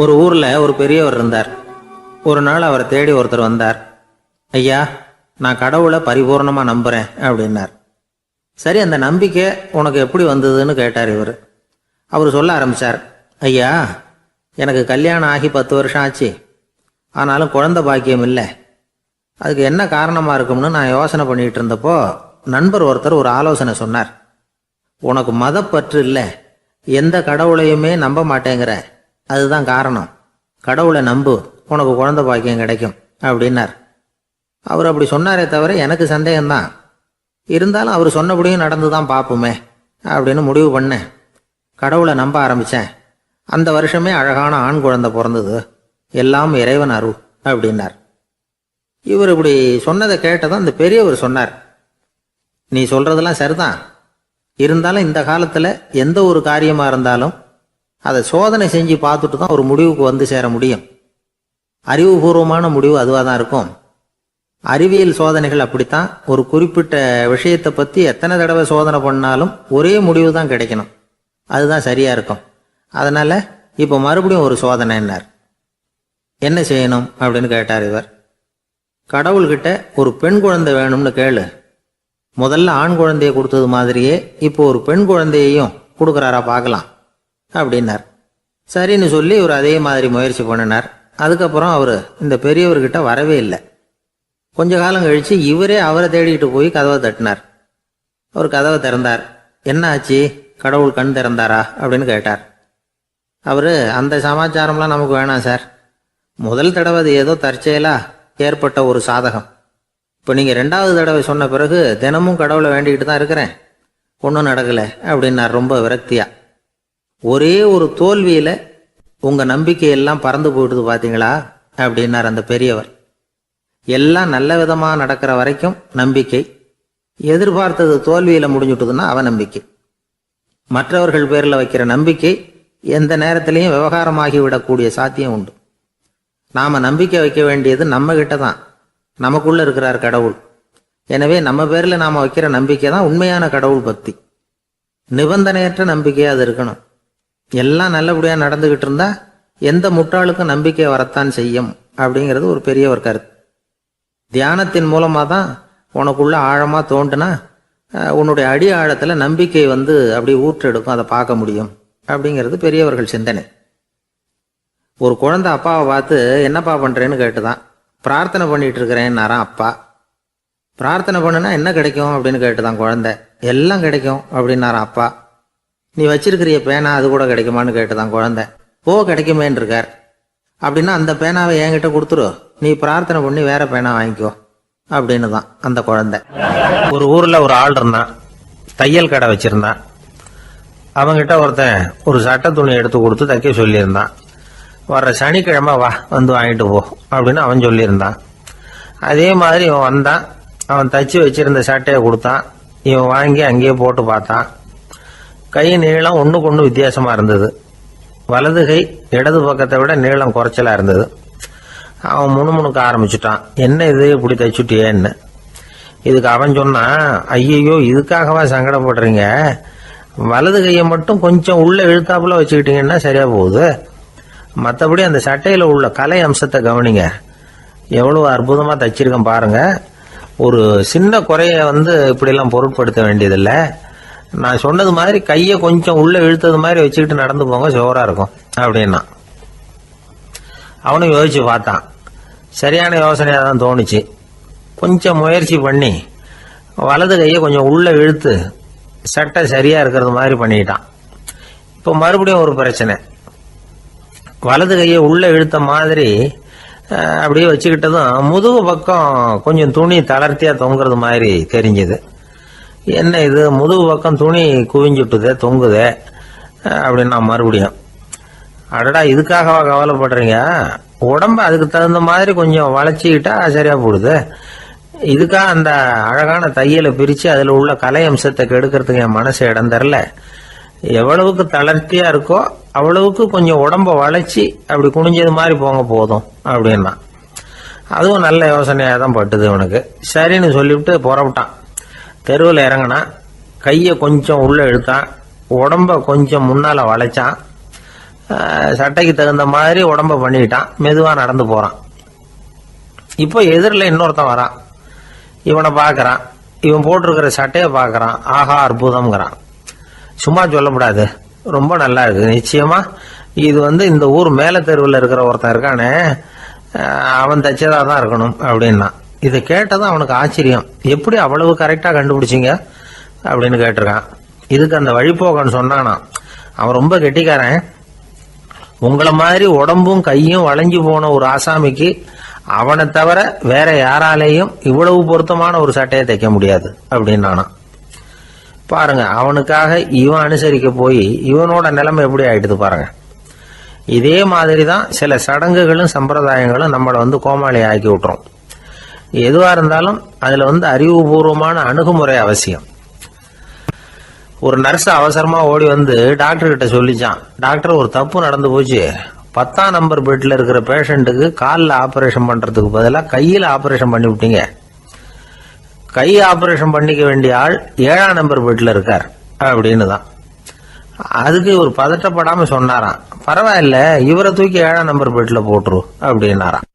ஒரு ஊர்ல ஒரு பெரியவர் இருந்தார். ஒரு நாள் அவரை தேடி ஒருத்தர் வந்தார். ஐயா, நான் கடவுளை பரிபூர்ணமா நம்புறேன் அப்படின்னார். சரி, அந்த நம்பிக்கை உனக்கு எப்படி வந்ததுன்னு கேட்டார் இவர். அவர் சொல்ல ஆரம்பிச்சார். ஐயா, எனக்கு கல்யாணம் ஆகி 10 வருஷம் ஆச்சு. ஆனாலும் குழந்தை பாக்கியம் இல்லை. அதுக்கு என்ன காரணமா இருக்கும்னு நான் யோசனை பண்ணிட்டு இருந்தப்போ நண்பர் ஒருத்தர் ஒரு ஆலோசனை சொன்னார். உனக்கு மதப்பற்று இல்லை, எந்த கடவுளையுமே நம்ப மாட்டேங்கிற, அதுதான் காரணம். கடவுளை நம்பு, உனக்கு குழந்தை பாக்கியம் கிடைக்கும் அப்படின்னார். அவர் அப்படி சொன்னாரே தவிர எனக்கு சந்தேகம்தான். இருந்தாலும் அவர் சொன்னபடியும் நடந்துதான் பார்ப்போமே அப்படின்னு முடிவு பண்ணேன். கடவுளை நம்ப ஆரம்பித்தேன். அந்த வருஷமே அழகான ஆண் குழந்தை பிறந்தது. எல்லாம் இறைவன் அருள் அப்படின்னார். இவர் இப்படி சொன்னதை கேட்டதும் அந்த பெரியவர் சொன்னார், நீ சொல்றதெல்லாம் சரிதான். இருந்தாலும் இந்த காலத்தில் எந்த ஒரு காரியமாக இருந்தாலும் அதை சோதனை செஞ்சு பார்த்துட்டு தான் ஒரு முடிவுக்கு வந்து சேர முடியும். அறிவுபூர்வமான முடிவு அதுவாக தான் இருக்கும். அறிவியல் சோதனைகள் அப்படித்தான். ஒரு குறிப்பிட்ட விஷயத்தை பற்றி எத்தனை தடவை சோதனை பண்ணாலும் ஒரே முடிவு தான் கிடைக்கணும். அதுதான் சரியா இருக்கும். அதனால இப்போ மறுபடியும் ஒரு சோதனைன்னார். என்ன செய்யணும் அப்படின்னு கேட்டார் இவர். கடவுள்கிட்ட ஒரு பெண் குழந்தை வேணும்னு கேளு. முதல்ல ஆண் குழந்தைய கொடுத்தது மாதிரியே இப்போ ஒரு பெண் குழந்தையையும் கொடுக்குறாரா பார்க்கலாம் அப்படின்னார். சரின்னு சொல்லி இவர் அதே மாதிரி முயற்சி பண்ணினார். அதுக்கப்புறம் அவர் இந்த பெரியவர்கிட்ட வரவே இல்லை. கொஞ்ச காலம் கழிச்சு இவரே அவரை தேடிக்கிட்டு போய் கதவை தட்டினார். அவர் கதவை திறந்தார். என்ன ஆச்சு, கடவுள் கண் திறந்தாரா அப்படின்னு கேட்டார். அவர், அந்த சமாச்சாரம்லாம் நமக்கு வேணாம் சார். முதல் தடவை அது ஏதோ தற்செயலா ஏற்பட்ட ஒரு சாதகம். இப்போ நீங்கள் 2வது தடவை சொன்ன பிறகு தினமும் கடவுளை வேண்டிக்கிட்டு தான் இருக்கிறேன், ஒன்றும் நடக்கலை அப்படின்னார் ரொம்ப விரக்தியா. ஒரே ஒரு தோல்வியில் உங்கள் நம்பிக்கையெல்லாம் பறந்து போயிடுது பார்த்தீங்களா அப்படின்னார் அந்த பெரியவர். எல்லாம் நல்ல விதமாக நடக்கிற வரைக்கும் நம்பிக்கை, எதிர்பார்த்தது தோல்வியில் முடிஞ்சுட்டுதுன்னா அவநம்பிக்கை. மற்றவர்கள் பேரில் வைக்கிற நம்பிக்கை எந்த நேரத்திலையும் விவகாரமாகி விடக்கூடிய சாத்தியம் உண்டு. நாம் நம்பிக்கை வைக்க வேண்டியது நம்ம கிட்ட தான். நமக்குள்ள இருக்கிறார் கடவுள். எனவே நம்ம பேரில் நாம் வைக்கிற நம்பிக்கை தான் உண்மையான கடவுள் பக்தி. நிபந்தனையற்ற நம்பிக்கையாக அது இருக்கணும். எல்லாம் நல்லபடியாக நடந்துகிட்டு இருந்தா எந்த முட்டாளுக்கும் நம்பிக்கை வரத்தான் செய்யும் அப்படிங்கிறது ஒரு பெரியவர் கருத்து. தியானத்தின் மூலமாக தான் உனக்குள்ள ஆழமாக தோண்டுனா உன்னுடைய அடி ஆழத்தில் நம்பிக்கை வந்து அப்படி ஊற்றெடுக்கும், அதை பார்க்க முடியும் அப்படிங்கிறது பெரியவர்கள் சிந்தனை. ஒரு குழந்தை அப்பாவை பார்த்து என்னப்பா பண்ணுறேன்னு கேட்டுதான். பிரார்த்தனை பண்ணிட்டு இருக்கிறேன்னாராம் அப்பா. பிரார்த்தனை பண்ணுனா என்ன கிடைக்கும் அப்படின்னு கேட்டுதான் குழந்தை. எல்லாம் கிடைக்கும் அப்படின்னாராம் அப்பா. நீ வச்சிருக்கிறிய பேனா அது கூட கிடைக்குமான்னு கேட்டுதான் குழந்தை. ஓ, கிடைக்குமேன்னு இருக்கார். அப்படின்னா அந்த பேனாவை என்கிட்ட கொடுத்துரு, நீ பிரார்த்தனை பண்ணி வேற பேனா வாங்கிக்கோ அப்படின்னு தான் அந்த குழந்தை. ஒரு ஊர்ல ஒரு ஆள் இருந்தான், தையல் கடை வச்சிருந்தான். அவங்கிட்ட ஒருத்தன் ஒரு சட்டை துணி எடுத்து கொடுத்து தைக்க சொல்லியிருந்தான். வர்ற சனிக்கிழமை வா, வந்து வாங்கிட்டு போ அப்படின்னு அவன் சொல்லியிருந்தான். அதே மாதிரி இவன் வந்தான். அவன் தச்சு வச்சிருந்த சட்டையை கொடுத்தான். இவன் வாங்கி அங்கேயே போட்டு பார்த்தான். கை நீளம் ஒன்றுக்கு ஒன்று வித்தியாசமா இருந்தது. வலது கை இடது பக்கத்தை விட நீளம் குறைச்சலா இருந்தது. அவன் முணுமுணுக்க ஆரம்பிச்சுட்டான், என்ன இது இப்படி தைச்சுட்டியேன்னு. இதுக்கு அவன் சொன்னான், ஐயோ, இதுக்காகவா சங்கடப்படுறீங்க? வலது கையை மட்டும் கொஞ்சம் உள்ள இழுத்தாப்புல வச்சுக்கிட்டீங்கன்னா சரியா போகுது. மற்றபடி அந்த சட்டையில உள்ள கலை அம்சத்தை கவனிங்க, எவ்வளவு அற்புதமா தைச்சிருக்கேன் பாருங்க. ஒரு சின்ன குறைய இப்படிலாம் பொருட்படுத்த வேண்டியதில்லை. நான் சொன்னது மாதிரி கையை கொஞ்சம் உள்ள இழுத்தது மாதிரி வச்சுக்கிட்டு நடந்து போங்க, ஜோரா இருக்கும் அப்படின்னா. அவனும் யோசிச்சு பார்த்தான். சரியான யோசனையா தான் தோணுச்சு. கொஞ்சம் முயற்சி பண்ணி வலது கையை கொஞ்சம் உள்ள இழுத்து சட்டை சரியா இருக்கிறது மாதிரி பண்ணிட்டான். இப்போ மறுபடியும் ஒரு பிரச்சனை. வலது கையை உள்ள இழுத்த மாதிரி அப்படியே வச்சுக்கிட்டதும் முதுகு பக்கம் கொஞ்சம் துணி தளர்த்தியா தொங்குறது மாதிரி தெரிஞ்சது. என்ன இது, முதுகு பக்கம் துணி குவிஞ்சுட்டுதே, தொங்குதே அப்படின்னா மறுபடியும், அடடா, இதுக்காகவா கவலைப்படுறீங்க? உடம்ப அதுக்கு தகுந்த மாதிரி கொஞ்சம் வளைச்சிக்கிட்டா சரியா போடுது. இதுக்காக அந்த அழகான தையலை பிரிச்சு அதுல உள்ள கலை அம்சத்தை கெடுக்கிறதுக்கு என் மனசு இடம் தரல. எவ்வளவுக்கு தளர்த்தியா இருக்கோ அவ்வளவுக்கு கொஞ்சம் உடம்ப வளைச்சி அப்படி குனிஞ்சது மாதிரி போங்க போதும் அப்படின்னா. அதுவும் நல்ல யோசனையா தான் பட்டுது அவனுக்கு. சரின்னு சொல்லிவிட்டு புறப்பட்டான். தெருவில் இறங்கினான். கையை கொஞ்சம் உள்ள இழுத்தான், உடம்ப கொஞ்சம் முன்னால வளைச்சான். சட்டைக்கு தகுந்த மாதிரி உடம்ப பண்ணிக்கிட்டான், மெதுவா நடந்து போறான். இப்போ எதிரில் இன்னொருத்தன் வரான். இவனை பார்க்கறான், இவன் போட்டிருக்கிற சட்டையை பார்க்கறான். ஆஹா அற்புதம்ங்கிறான். சும்மா சொல்லக்கூடாது, ரொம்ப நல்லா இருக்கு, நிச்சயமா இது இந்த ஊர் மேல தெருவில் இருக்கிற ஒருத்தன் இருக்கானே, அவன் தச்சதா தான் இருக்கணும் அப்படின்னா. இதை கேட்டதும் அவனுக்கு ஆச்சரியம். எப்படி அவ்வளவு கரெக்டா கண்டுபிடிச்சிங்க அப்படின்னு கேட்டிருக்கான். இதுக்கு அந்த வழிபோக்கன்னு சொன்னானா, அவன் ரொம்ப கெட்டிக்காரன். உங்களை மாதிரி உடம்பும் கையும் வளைஞ்சு போன ஒரு ஆசாமிக்கு அவனை தவிர வேற யாராலேயும் இவ்வளவு பொருத்தமான ஒரு சட்டையை தைக்க முடியாது அப்படின்னானா. பாருங்க, அவனுக்காக இவன் அனுசரிக்க போய் இவனோட நிலைமை எப்படி ஆயிடுது பாருங்க. இதே மாதிரி தான் சில சடங்குகளும் சம்பிரதாயங்களும் நம்மளை கோமாளி ஆக்கி விட்டுரும். எதுவா இருந்தாலும் அதுல அறிவுபூர்வமான அணுகுமுறை அவசியம். ஒரு நர்ஸ் அவசரமா ஓடி டாக்டர் கிட்ட சொல்லிச்சான், டாக்டர் ஒரு தப்பு நடந்து போச்சு, 10ஆம் நம்பர் பெட்ல இருக்கிற பேஷண்ட்டுக்கு காலில் ஆபரேஷன் பண்றதுக்கு பதிலாக கையில் ஆபரேஷன் பண்ணி விட்டீங்க. கை ஆபரேஷன் பண்ணிக்க வேண்டிய ஆள் 7ஆம் நம்பர் பெட்ல இருக்கார் அப்படின்னு தான். அதுக்கு ஒரு பதட்டப்படாம சொன்னாராம், பரவாயில்ல இவரை தூக்கி 7ஆம் நம்பர் பெட்ல போட்டுரு அப்படின்னாராம்.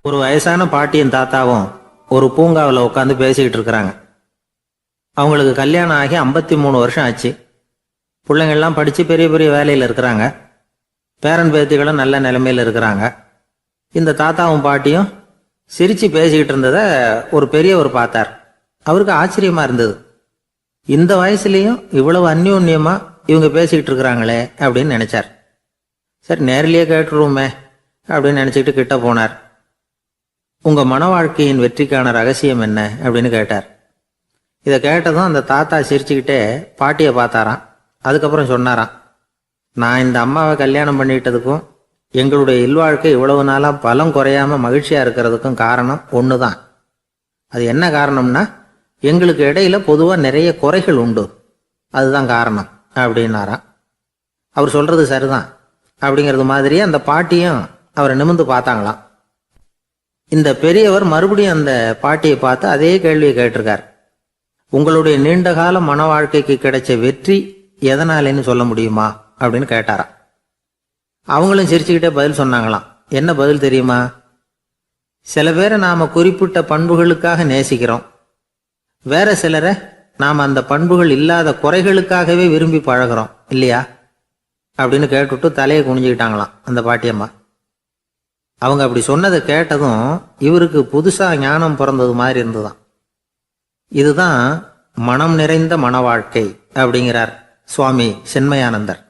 ஒரு வயசான பாட்டியும் தாத்தாவும் ஒரு பூங்காவில் உட்காந்து பேசிக்கிட்டு இருக்கிறாங்க. அவங்களுக்கு கல்யாணம் ஆகி 53 வருஷம் ஆச்சு. பிள்ளைங்கள்லாம் படித்து பெரிய பெரிய வேலையில் இருக்கிறாங்க. பேரன் பேத்திகளும் நல்ல நிலைமையில் இருக்கிறாங்க. இந்த தாத்தாவும் பாட்டியும் சிரித்து பேசிக்கிட்டு இருந்ததை ஒரு பெரியவர் பார்த்தார். அவருக்கு ஆச்சரியமா இருந்தது. இந்த வயசுலேயும் இவ்வளவு அந்யோன்யமா இவங்க பேசிக்கிட்டு இருக்கிறாங்களே அப்படின்னு நினைச்சார். சரி நேரிலேயே கேட்டுருவோமே அப்படின்னு நினைச்சிக்கிட்டு கிட்ட போனார். உங்க மன வாழ்க்கையின் வெற்றிக்கான ரகசியம் என்ன அப்படின்னு கேட்டார். இதை கேட்டதும் அந்த தாத்தா சிரிச்சுக்கிட்டே பாட்டியை பார்த்தாராம். அதுக்கப்புறம் சொன்னாராம், நான் இந்த அம்மாவை கல்யாணம் பண்ணிக்கிட்டதுக்கும் எங்களுடைய இல்வாழ்க்கை இவ்வளவு நாளா பலம் குறையாம மகிழ்ச்சியா இருக்கிறதுக்கும் காரணம் ஒண்ணுதான். அது என்ன காரணம்னா, எங்களுக்கு இடையில பொதுவா நிறைய குறைகள் உண்டு, அதுதான் காரணம் அப்படின்னாராம். அவர் சொல்றது சரிதான் அப்படிங்கிறது மாதிரியே அந்த பாட்டியும் அவரை நிமிர்ந்து பார்த்தாங்களாம். இந்த பெரியவர் மறுபடியும் அந்த பாட்டியை பார்த்து அதே கேள்வியை கேட்டிருக்கார். உங்களுடைய நீண்டகால மன வாழ்க்கைக்கு கிடைச்ச வெற்றி எதனாலேன்னு சொல்ல முடியுமா அப்படின்னு கேட்டாராம். அவங்களும் சிரிச்சுக்கிட்டே பதில் சொன்னாங்களாம். என்ன பதில் தெரியுமா? சில பேரை நாம குறிப்பிட்ட பண்புகளுக்காக நேசிக்கிறோம், வேற சிலரை நாம அந்த பண்புகள் இல்லாத குறைகளுக்காகவே விரும்பி பழகிறோம் இல்லையா அப்படின்னு கேட்டுட்டு தலையை குனிஞ்சுக்கிட்டாங்களாம் அந்த பாட்டியம்மா. அவங்க அப்படி சொன்னதை கேட்டதும் இவருக்கு புதுசா ஞானம் பிறந்தது மாதிரி இருந்துதான். இதுதான் மனம் நிறைந்த மன வாழ்க்கை அப்படிங்கிறார் சுவாமி சென்மயானந்தர்.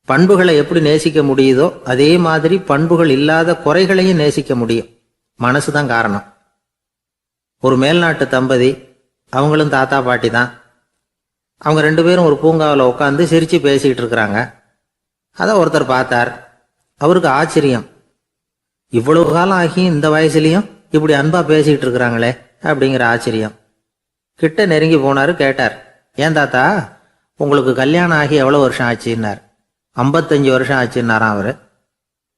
பண்புகளை எப்படி நேசிக்க முடியுதோ அதே மாதிரி பண்புகள் இல்லாத குறைகளையும் நேசிக்க முடியும். மனசுதான் காரணம். ஒரு மேல்நாட்டு தம்பதி, அவங்களும் தாத்தா பாட்டி தான். அவங்க 2 பேரும் ஒரு பூங்காவில் உட்காந்து சிரிச்சு பேசிக்கிட்டு இருக்கிறாங்க. அதை ஒருத்தர் பார்த்தார். அவருக்கு ஆச்சரியம், இவ்வளவு காலம் ஆகி இந்த வயசுலயும் இப்படி அன்பா பேசிக்கிட்டு இருக்கிறாங்களே அப்படிங்கிற ஆச்சரியம். கிட்ட நெருங்கி போனாரு. கேட்டார், ஏன் தாத்தா உங்களுக்கு கல்யாணம் ஆகி எவ்வளவு வருஷம் ஆச்சுன்னார். 55 வருஷம் ஆச்சுன்னாராம் அவரு.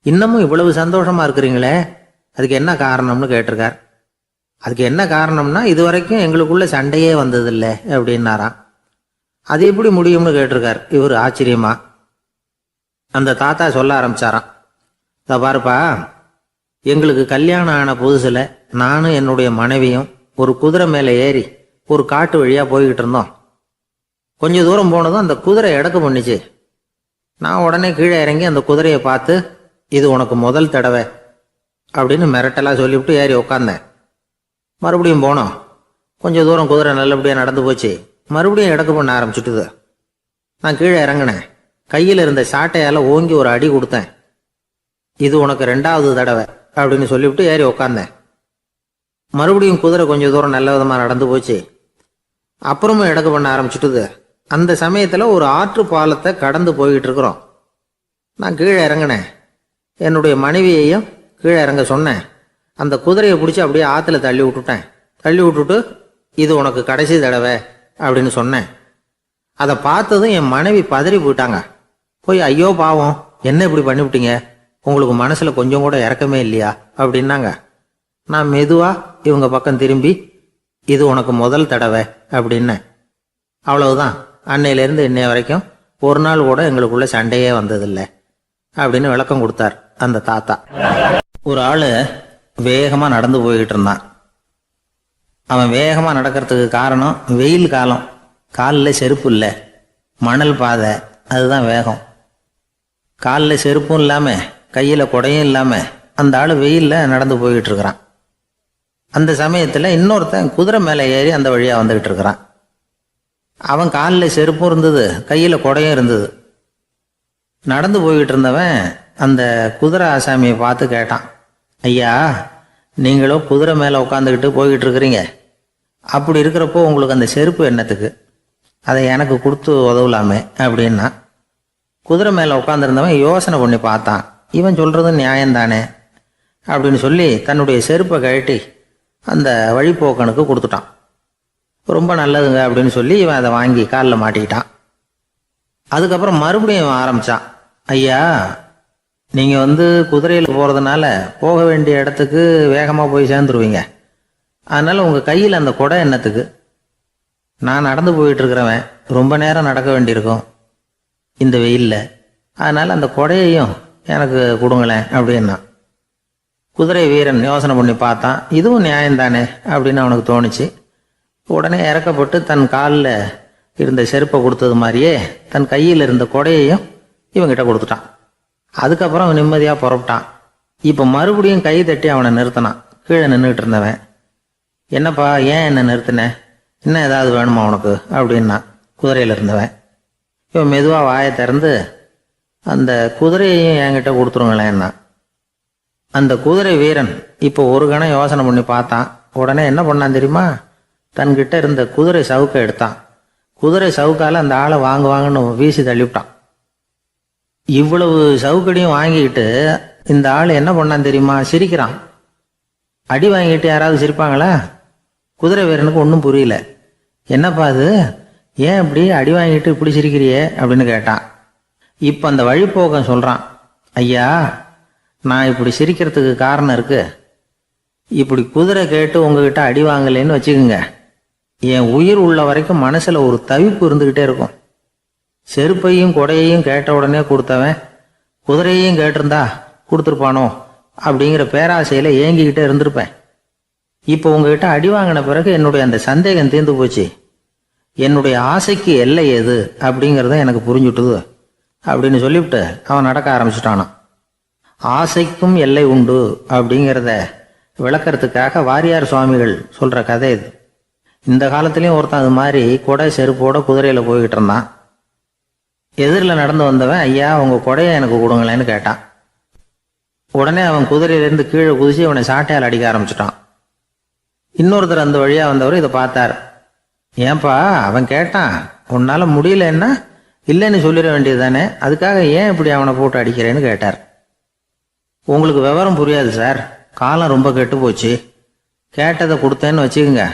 இன்னமும் இவ்வளவு சந்தோஷமா இருக்கிறீங்களே, அதுக்கு என்ன காரணம்னு கேட்டிருக்கார். அதுக்கு என்ன காரணம்னா, இது வரைக்கும் எங்களுக்குள்ள சண்டையே வந்ததில்லை அப்படின்னாராம். அது எப்படி முடியும்னு கேட்டிருக்கார் இவர் ஆச்சரியமா. அந்த தாத்தா சொல்ல ஆரம்பிச்சாராம், இதை பாருப்பா, எங்களுக்கு கல்யாணம் ஆன புதுசுல நானும் என்னுடைய மனைவியும் ஒரு குதிரை மேலே ஏறி ஒரு காட்டு வழியா போய்கிட்டு இருந்தோம். கொஞ்சம் தூரம் போனதும் அந்த குதிரை எடக்கு பண்ணிச்சு. நான் உடனே கீழே இறங்கி அந்த குதிரையை பார்த்து, இது உனக்கு முதல் தடவை அப்படின்னு மிரட்டெல்லாம் சொல்லிவிட்டு ஏறி உட்காந்தேன். மறுபடியும் போனோம். கொஞ்சம் தூரம் குதிரை நல்லபடியாக நடந்து போச்சு. மறுபடியும் எடக்கு பண்ண ஆரம்பிச்சுட்டுது. நான் கீழே இறங்கினேன். கையில் இருந்த சாட்டையால் ஓங்கி ஒரு அடி கொடுத்தேன். இது உனக்கு 2வது தடவை அப்படின்னு சொல்லிவிட்டு ஏறி உக்காந்தேன். மறுபடியும் குதிரை கொஞ்சம் தூரம் நல்ல விதமாக நடந்து போச்சு. அப்புறமும் எடக்கு பண்ண ஆரம்பிச்சுட்டுது. அந்த சமயத்தில் ஒரு ஆற்று பாலத்தை கடந்து போய்கிட்டு இருக்கிறோம். நான் கீழே இறங்கினேன். என்னுடைய மனைவியையும் கீழே இறங்க சொன்னேன். அந்த குதிரையை பிடிச்சி அப்படியே ஆற்றுல தள்ளி விட்டுட்டேன். தள்ளி விட்டுட்டு, இது உனக்கு கடைசி தடவை அப்படின்னு சொன்னேன். அதை பார்த்ததும் என் மனைவி பதறி போயிட்டாங்க. போய், ஐயோ பாவம், என்ன இப்படி பண்ணிவிட்டீங்க, உங்களுக்கு மனசுல கொஞ்சம் கூட இறக்கமே இல்லையா அப்படின்னாங்க. நான் மெதுவா இவங்க பக்கம் திரும்பி, இது உனக்கு முதல் தடவை அப்படின்னேன். அவ்வளவுதான். அன்னையிலேருந்து இன்னைய வரைக்கும் ஒரு நாள் கூட எங்களுக்குள்ள சண்டையே வந்ததில்லை அப்படின்னு விளக்கம் கொடுத்தார் அந்த தாத்தா. ஒரு ஆள் வேகமாக நடந்து போய்கிட்டு இருந்தான். அவன் வேகமாக நடக்கிறதுக்கு காரணம் வெயில் காலம், காலில் செருப்பு இல்லை, மணல் பாதை, அதுதான் வேகம். காலில் செருப்பும் இல்லாமல் கையில் குடையும் இல்லாமல் அந்த ஆள் வெயிலில் நடந்து போய்கிட்டு இருக்கிறான். அந்த சமயத்தில் இன்னொருத்தன் குதிரை மேலே ஏறி அந்த வழியாக வந்துக்கிட்டு இருக்கிறான். அவன் காலில் செருப்பும் இருந்தது, கையில் குடையும் இருந்தது. நடந்து போய்கிட்டு இருந்தவன் அந்த குதிரை ஆசாமியை பார்த்து கேட்டான், ஐயா, நீங்களும் குதிரை மேலே உட்காந்துக்கிட்டு போய்கிட்டு இருக்கிறீங்க, அப்படி இருக்கிறப்போ உங்களுக்கு அந்த செருப்பு என்னத்துக்கு? அதை எனக்கு கொடுத்து உதவலாமே அப்படின்னா. குதிரை மேலே உட்காந்துருந்தவன் யோசனை பண்ணி பார்த்தான். இவன் சொல்கிறது நியாயம்தானே அப்படின்னு சொல்லி தன்னுடைய செருப்பை கழட்டி அந்த வழிப்போக்கனுக்கு கொடுத்துட்டான். ரொம்ப நல்லதுங்க அப்படின்னு சொல்லி இவன் அதை வாங்கி காலில் மாட்டிக்கிட்டான். அதுக்கப்புறம் மறுபடியும் இவன் ஆரம்பித்தான், ஐயா, நீங்கள் குதிரையில் போகிறதுனால போக வேண்டிய இடத்துக்கு வேகமாக போய் சேர்ந்துருவீங்க, அதனால் உங்கள் கையில் அந்த குடை என்னத்துக்கு? நான் நடந்து போயிட்டுருக்கிறவன், ரொம்ப நேரம் நடக்க வேண்டியிருக்கும் இந்த வெயிலில், அதனால் அந்த குடையையும் எனக்கு கொடுங்களேன் அப்படின்னா. குதிரை வீரன் யோசனை பண்ணி பார்த்தான், இதுவும் நியாயம்தானே அப்படின்னு அவனுக்கு தோணுச்சு. உடனே இறக்கப்பட்டு தன் காலில் இருந்த செருப்பை கொடுத்தது மாதிரியே தன் கையில் இருந்த கொடையையும் இவங்கிட்ட கொடுத்துட்டான். அதுக்கப்புறம் அவன் நிம்மதியாக புறப்பட்டான். இப்போ மறுபடியும் கை தட்டி அவனை நிறுத்தினான். கீழே நின்றுக்கிட்டு இருந்தவன், என்னப்பா, ஏன் என்ன நிறுத்தினேன், இன்னும் ஏதாவது வேணுமா உனக்கு அப்படின்னா குதிரையில் இருந்தவன். இவன் மெதுவாக வாயை திறந்து அந்த குதிரையையும் என்கிட்ட கொடுத்துருங்களேன்னா. அந்த குதிரை வீரன் இப்போ ஒரு கணம் யோசனை பண்ணி பார்த்தான். உடனே என்ன பண்ணான் தெரியுமா? தன்கிட்ட இருந்த குதிரை சவுக்கை எடுத்தான். குதிரை சவுக்கால் அந்த ஆளை வாங்குன்னு வீசி தள்ளிவிட்டான். இவ்வளவு சவுக்கடியும் வாங்கிக்கிட்டு இந்த ஆள் என்ன பண்ணான் தெரியுமா? சிரிக்கிறான். அடி வாங்கிட்டு யாராவது சிரிப்பாங்களா? குதிரை வீரனுக்கு ஒன்றும் புரியல. என்னப்பா அது, ஏன் இப்படி அடி வாங்கிட்டு இப்படி சிரிக்கிறியே அப்படின்னு கேட்டான். இப்போ அந்த வழிப்போக்கன் சொல்கிறான், ஐயா, நான் இப்படி சிரிக்கிறதுக்கு காரணம் இருக்கு. இப்படி குதிரை கேட்டு உங்ககிட்ட அடி வாங்கலைன்னு வச்சுக்கோங்க, என் உயிர் உள்ள வரைக்கும் மனசில் ஒரு தவிப்பு இருந்துக்கிட்டே இருக்கும். செருப்பையும் கொடையையும் கேட்ட உடனே கொடுத்தவன் குதிரையையும் கேட்டிருந்தா கொடுத்துருப்பானோ அப்படிங்கிற பேராசையில் ஏங்கிக்கிட்டே இருந்திருப்பேன். இப்போ உங்ககிட்ட அடி வாங்கின பிறகு என்னுடைய அந்த சந்தேகம் தீர்ந்து போச்சு. என்னுடைய ஆசைக்கு எல்லை எது அப்படிங்கிறத எனக்கு புரிஞ்சுட்டுது அப்படின்னு சொல்லிவிட்டு அவன் நடக்க ஆரம்பிச்சிட்டானான். ஆசைக்கும் எல்லை உண்டு அப்படிங்கிறத விளக்கறதுக்காக வாரியார் சுவாமிகள் சொல்கிற கதை இது. இந்த காலத்துலேயும் ஒருத்தன் அது மாதிரி கொடை செருப்போட குதிரையில் போய்கிட்டு இருந்தான். எதிரில் நடந்து வந்தவன், ஐயா, உங்கள் கொடையை எனக்கு கொடுங்களேன்னு கேட்டான். உடனே அவன் குதிரையிலேருந்து கீழே குதிச்சு அவனை சாட்டையால் அடிக்க ஆரம்பிச்சிட்டான். இன்னொருத்தர் அந்த வழியாக வந்தவர் இதை பார்த்தார். ஏன்பா, அவன் கேட்டான், உன்னால் முடியலன்னா இல்லைன்னு சொல்லிட வேண்டியது தானே, அதுக்காக ஏன் இப்படி அவனை போட்டு அடிக்கிறேன்னு கேட்டார். உங்களுக்கு விவரம் புரியாது சார், காலம் ரொம்ப கெட்டு போச்சு. கேட்டதை கொடுத்தேன்னு வச்சுக்கோங்க,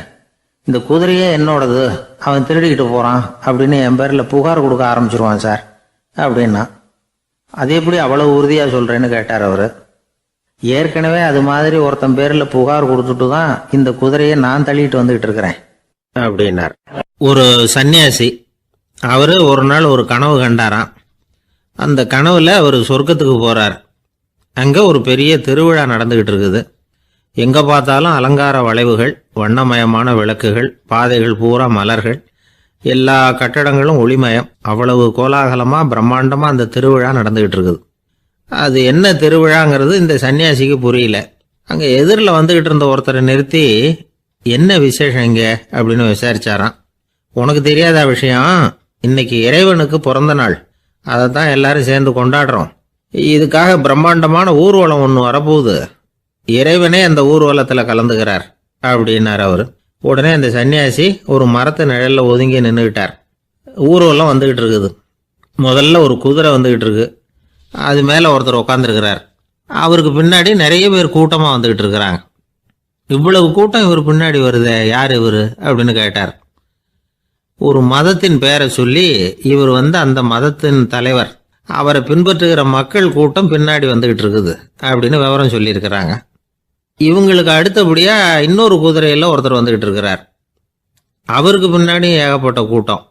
இந்த குதிரையே என்னோடது, அவன் திருடிக்கிட்டு போகிறான் அப்படின்னு என் பேரில் புகார் கொடுக்க ஆரம்பிச்சிருவான் சார் அப்படின்னா. அது எப்படி அவ்வளோ உறுதியாக சொல்கிறேன்னு கேட்டார் அவர். ஏற்கனவே அது மாதிரி ஒருத்தன் பேரில் புகார் கொடுத்துட்டு தான் இந்த குதிரையை நான் தள்ளிட்டு வந்துக்கிட்டு இருக்கிறேன் அப்படின்னார். ஒரு சன்னியாசி, அவர் ஒரு நாள் ஒரு கனவு கண்டாராம். அந்த கனவுல அவர் சொர்க்கத்துக்கு போகிறார். அங்கே ஒரு பெரிய திருவிழா நடந்துக்கிட்டு இருக்குது. எங்கே பார்த்தாலும் அலங்கார வளைவுகள், வண்ணமயமான விளக்குகள், பாதைகள் பூரா மலர்கள், எல்லா கட்டடங்களும் ஒளிமயம். அவ்வளவு கோலாகலமாக பிரம்மாண்டமாக அந்த திருவிழா நடந்துக்கிட்டு இருக்குது. அது என்ன திருவிழாங்கிறது இந்த சன்னியாசிக்கு புரியல. அங்கே எதிரில் வந்துக்கிட்டு இருந்த ஒருத்தரை நிறுத்தி, என்ன விசேஷம் இங்கே அப்படின்னு விசாரிச்சாராம். உனக்கு தெரியாத விஷயம், இன்னைக்கு இறைவனுக்கு பிறந்த நாள், அதை தான் எல்லாரும் சேர்ந்து கொண்டாடுறோம். இதுக்காக பிரம்மாண்டமான ஊர்வலம் ஒன்று வரப்போகுது, இறைவனே அந்த ஊர்வலத்தில் கலந்துக்கிறார் அப்படின்னார் அவர். உடனே அந்த சன்னியாசி ஒரு மரத்து நிழலில் ஒதுங்கி நின்றுக்கிட்டார். ஊர்வலம் வந்துக்கிட்டு இருக்குது. முதல்ல ஒரு குதிரை வந்துக்கிட்டு இருக்கு, அது மேலே ஒருத்தர் உட்காந்துருக்கிறார். அவருக்கு பின்னாடி நிறைய பேர் கூட்டமாக வந்துக்கிட்டு இருக்கிறாங்க. இவ்வளவு கூட்டம் இவர் பின்னாடி வருதே, யார் இவர் அப்படின்னு கேட்டார். ஒரு மதத்தின் பெயரை சொல்லி, இவர் அந்த மதத்தின் தலைவர், அவரை பின்பற்றுகிற மக்கள் கூட்டம் பின்னாடி வந்துக்கிட்டு இருக்குது அப்படின்னு விவரம் சொல்லியிருக்கிறாங்க. இவங்களுக்கு அடுத்தபடியா இன்னொரு குதிரையில் ஒருத்தர் வந்துக்கிட்டு இருக்கிறார். அவருக்கு பின்னாடி ஏகப்பட்ட கூட்டம்.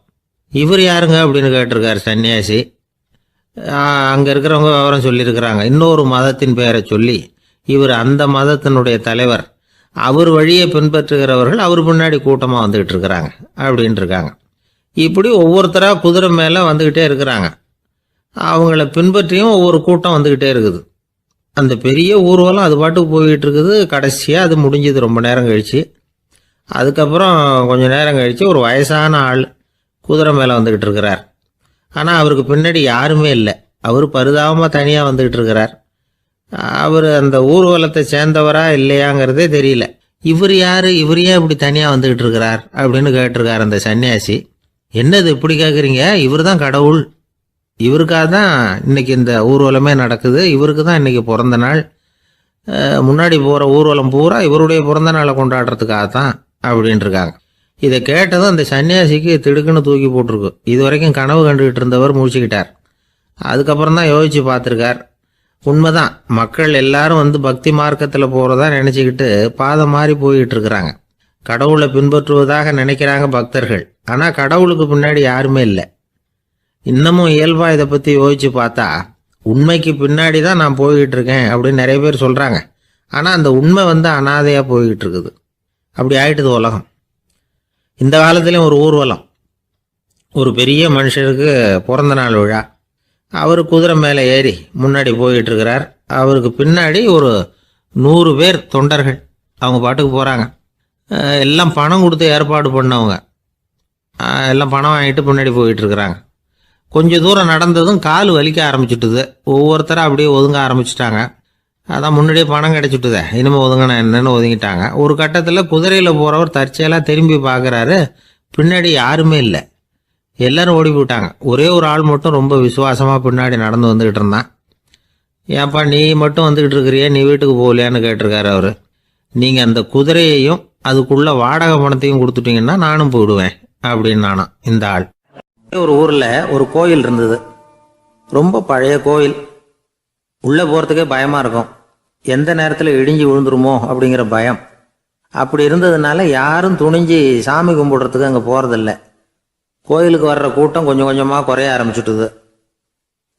இவர் யாருங்க அப்படின்னு கேட்டிருக்கார் சன்னியாசி. அங்கே இருக்கிறவங்க விவரம் சொல்லியிருக்கிறாங்க. இன்னொரு மதத்தின் பெயரை சொல்லி இவர் அந்த மதத்தினுடைய தலைவர், அவர் வழியை பின்பற்றுகிறவர்கள் அவர் பின்னாடி கூட்டமாக வந்துக்கிட்டு இருக்கிறாங்க அப்படின்ட்டு இருக்காங்க. இப்படி ஒவ்வொருத்தராக குதிரை மேலே வந்துக்கிட்டே இருக்கிறாங்க. அவங்கள பின்பற்றியும் ஒவ்வொரு கூட்டம் வந்துக்கிட்டே இருக்குது. அந்த பெரிய ஊர்வலம் அது பாட்டுக்கு போய்கிட்டு இருக்குது. கடைசியாக அது முடிஞ்சது ரொம்ப நேரம் கழித்து. அதுக்கப்புறம் கொஞ்சம் நேரம் கழித்து ஒரு வயசான ஆள் குதிரை மேலே வந்துக்கிட்டு இருக்கிறார். ஆனால் அவருக்கு பின்னாடி யாருமே இல்லை. அவர் பரிதாபமாக தனியாக வந்துக்கிட்டு இருக்கிறார். அவர் அந்த ஊர்வலத்தை சேர்ந்தவரா இல்லையாங்கிறதே தெரியல. இவர் யார், இவர் ஏன் இப்படி தனியாக வந்துக்கிட்டு இருக்கிறார் அப்படின்னு கேட்டிருக்கார் அந்த சன்னியாசி. என்னது இப்படி கேட்குறீங்க? இவர் தான் கடவுள், இவருக்காக தான் இன்னைக்கு இந்த ஊர்வலமே நடக்குது, இவருக்கு தான் இன்னைக்கு பிறந்த நாள், முன்னாடி போகிற ஊர்வலம் பூரா இவருடைய பிறந்த நாளை கொண்டாடுறதுக்காக தான் அப்படின்ட்டு இருக்காங்க. இதை கேட்டதும் அந்த சன்னியாசிக்கு திடுக்குன்னு தூக்கி போட்டிருக்கு. இது வரைக்கும் கனவு கண்டுகிட்டு இருந்தவர் முடிச்சுக்கிட்டார். அதுக்கப்புறம் தான் யோசிச்சு பார்த்துருக்கார். உண்மைதான், மக்கள் எல்லாரும் வந்து பக்தி மார்க்கத்தில் போகிறதா நினச்சிக்கிட்டு பாதம் மாறி போயிட்டு இருக்கிறாங்க. கடவுளை பின்பற்றுவதாக நினைக்கிறாங்க பக்தர்கள். ஆனால் கடவுளுக்கு பின்னாடி யாருமே இல்லை. இன்னமும் இயல்பாக இதை பற்றி யோசிச்சு பார்த்தா உண்மைக்கு பின்னாடி தான் நான் போய்கிட்டு இருக்கேன் அப்படின்னு நிறைய பேர் சொல்கிறாங்க. ஆனால் அந்த உண்மை வந்து அனாதையாக போய்கிட்டு இருக்குது. அப்படி ஆயிட்டுது உலகம். இந்த காலத்துலேயும் ஒரு ஊர்வலம், ஒரு பெரிய மனுஷருக்கு பிறந்த நாள் விழா. அவர் குதிரை மேலே ஏறி முன்னாடி போயிட்டு இருக்கிறார். அவருக்கு பின்னாடி ஒரு 100 பேர் தொண்டர்கள் அவங்க பாட்டுக்கு போகிறாங்க. எல்லாம் பணம் கொடுத்து ஏற்பாடு பண்ணவங்க. எல்லாம் பணம் வாங்கிட்டு பின்னாடி போயிட்டு இருக்கிறாங்க. கொஞ்சம் தூரம் நடந்ததும் கால் வலிக்க ஆரம்பிச்சுட்டுது. ஒவ்வொருத்தரும் அப்படியே ஒதுங்க ஆரம்பிச்சிட்டாங்க. அதான் முன்னாடியே பணம் கிடைச்சிட்டுதே, இனிமேல் ஒதுங்கினா என்னன்னு ஒதுங்கிட்டாங்க. ஒரு கட்டத்தில் குதிரையில் போகிறவர் தற்செயலாக திரும்பி பார்க்குறாரு, பின்னாடி யாருமே இல்லை. எல்லாரும் ஓடி போயிட்டாங்க. ஒரே ஒரு ஆள் மட்டும் ரொம்ப விசுவாசமாக பின்னாடி நடந்து வந்துக்கிட்டு இருந்தான். ஏன்ப்பா நீ மட்டும் வந்துக்கிட்டு இருக்கிறியே, நீ வீட்டுக்கு போகலையான்னு கேட்டிருக்காரு அவர். நீங்கள் அந்த குதிரையையும் அதுக்குள்ள வாடகை பணத்தையும் கொடுத்துட்டீங்கன்னா நானும் போயிடுவேன் அப்படின்னு நானும். இந்த ஆள் ஒரு ஊரில் ஒரு கோயில் இருந்தது. ரொம்ப பழைய கோயில். உள்ளே போகிறதுக்கே பயமாக இருக்கும். எந்த நேரத்தில் இடிஞ்சு விழுந்துருமோ அப்படிங்கிற பயம். அப்படி இருந்ததுனால யாரும் துணிஞ்சு சாமி கும்பிடுறதுக்கு அங்கே போகிறதில்ல. கோயிலுக்கு வர்ற கூட்டம் கொஞ்சம் கொஞ்சமாக குறைய ஆரம்பிச்சுட்டுது.